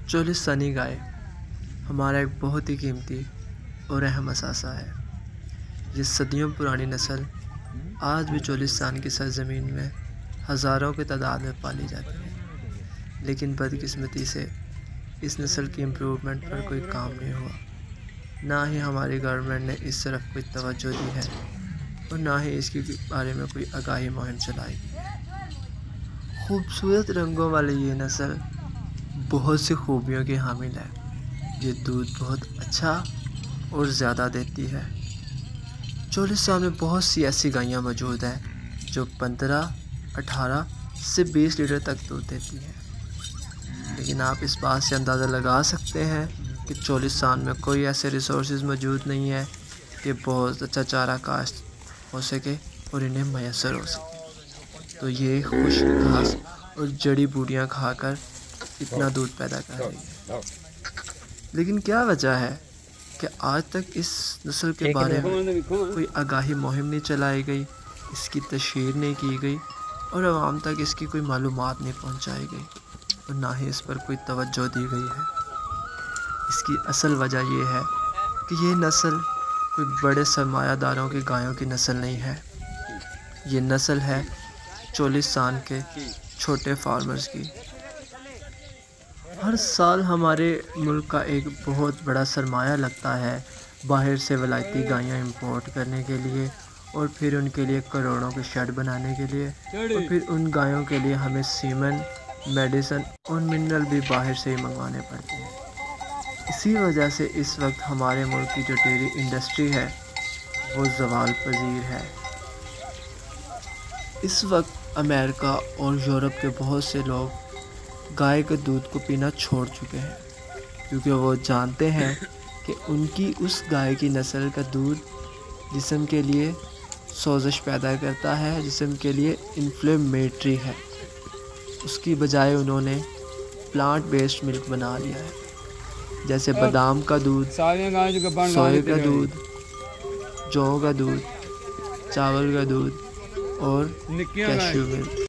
चोलिस्तानी गाय हमारा एक बहुत ही कीमती और अहम असासा है। ये सदियों पुरानी नस्ल आज भी चोलिस्तान की सरजमीन में हज़ारों की तादाद में पाली जाती है, लेकिन बदकिस्मती से इस नस्ल की इम्प्रूवमेंट पर कोई काम नहीं हुआ। ना ही हमारी गवर्नमेंट ने इस तरफ कोई तवज्जो दी है और ना ही इसके बारे में कोई आगाही मुहिम चलाई। खूबसूरत रंगों वाली ये नस्ल बहुत सी खूबियों की हामिल है। ये दूध बहुत अच्छा और ज़्यादा देती है। चोलिस्तान में बहुत सी ऐसी गायें मौजूद हैं जो 15, 18 से 20 लीटर तक दूध देती हैं, लेकिन आप इस बात से अंदाज़ा लगा सकते हैं कि चोलिस्तान में कोई ऐसे रिसोर्सेज मौजूद नहीं है कि बहुत अच्छा चारा काश्त हो सके और इन्हें मैसर हो सके। तो ये खुश्क घास और जड़ी बूटियाँ खाकर इतना दूध पैदा कर रही है। लेकिन क्या वजह है कि आज तक इस नस्ल के बारे में कोई आगाही मुहिम नहीं चलाई गई, इसकी तशहीर नहीं की गई और आवाम तक इसकी कोई मालूमात नहीं पहुंचाई गई और ना ही इस पर कोई तवज्जो दी गई है। इसकी असल वजह यह है कि ये नस्ल कोई बड़े सरमायादारों की गायों की नस्ल नहीं है। ये नस्ल है चोलिस्तान के छोटे फार्मर्स की। हर साल हमारे मुल्क का एक बहुत बड़ा सरमाया लगता है बाहर से वलायती गायें इंपोर्ट करने के लिए और फिर उनके लिए करोड़ों के शेड बनाने के लिए, और फिर उन गायों के लिए हमें सीमेंट, मेडिसिन और मिनरल भी बाहर से ही मंगवाने पड़ते हैं। इसी वजह से इस वक्त हमारे मुल्क की जो डेयरी इंडस्ट्री है वो ज़वाल पजीर है। इस वक्त अमेरिका और यूरोप के बहुत से लोग गाय के दूध को पीना छोड़ चुके हैं, क्योंकि वो जानते हैं कि उनकी उस गाय की नस्ल का दूध जिस्म के लिए सोजिश पैदा करता है, जिस्म के लिए इन्फ्लेमेटरी है। उसकी बजाय उन्होंने प्लांट बेस्ड मिल्क बना लिया है, जैसे बादाम का दूध, सोए का दूध, जौ का दूध, चावल का दूध और cashew milk,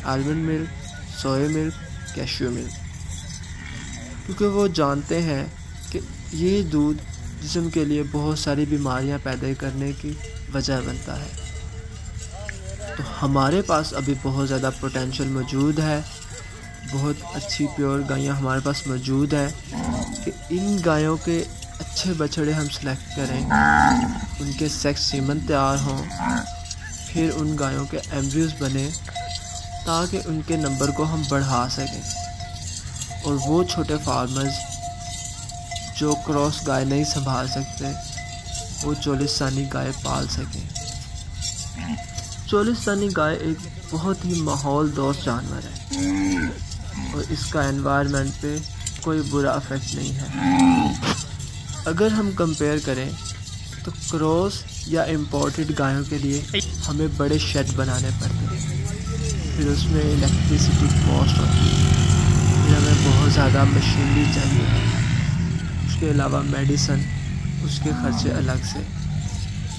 almond milk, soya milk, cashew milk. क्योंकि वो जानते हैं कि ये दूध जिस्म के लिए बहुत सारी बीमारियां पैदा करने की वजह बनता है। तो हमारे पास अभी बहुत ज़्यादा पोटेंशियल मौजूद है, बहुत अच्छी प्योर गायें हमारे पास मौजूद है कि इन गायों के अच्छे बछड़े हम सेलेक्ट करें, उनके सेक्स सीमन तैयार हों, फिर उन गायों के एम्ब्रियोज बने ताकि उनके नंबर को हम बढ़ा सकें और वो छोटे फार्मर्स जो क्रॉस गाय नहीं संभाल सकते वो चोलिस्तानी गाय पाल सकें। चोलिस्तानी गाय एक बहुत ही माहौल दोस्त जानवर है और इसका एनवायरनमेंट पे कोई बुरा इफेक्ट नहीं है। अगर हम कंपेयर करें तो क्रॉस या इम्पोर्टेड गायों के लिए हमें बड़े शेड बनाने पड़ते हैं, फिर उसमें इलेक्ट्रिसिटी कॉस्ट होती है, फिर हमें बहुत ज़्यादा मशीनरी चाहिए, उसके अलावा मेडिसिन उसके ख़र्चे अलग से,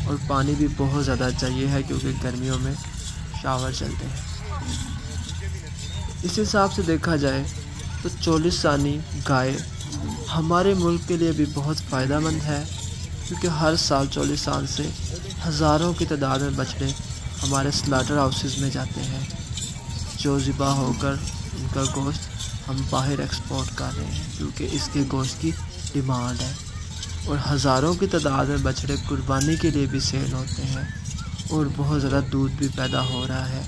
और पानी भी बहुत ज़्यादा चाहिए है क्योंकि गर्मियों में शावर चलते हैं। इस हिसाब से देखा जाए तो चोलिस्तानी गाय हमारे मुल्क के लिए भी बहुत फ़ायदेमंद है, क्योंकि हर साल चोलिस्तान से हज़ारों की तादाद में बछड़े हमारे स्लाटर हाउसेस में जाते हैं, जो ज़िबा होकर उनका गोश्त हम बाहर एक्सपोर्ट कर रहे हैं क्योंकि इसके गोश्त की डिमांड है। और हज़ारों की तादाद में बछड़े कुर्बानी के लिए भी सेल होते हैं और बहुत ज़्यादा दूध भी पैदा हो रहा है,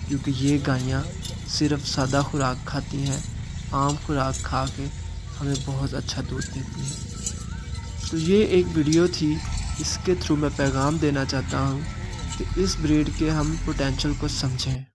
क्योंकि ये गायें सिर्फ सादा खुराक खाती हैं, आम खुराक खा के हमें बहुत अच्छा दूध देती हैं। तो ये एक वीडियो थी, इसके थ्रू मैं पैगाम देना चाहता हूँ कि इस ब्रीड के हम पोटेंशियल को समझें।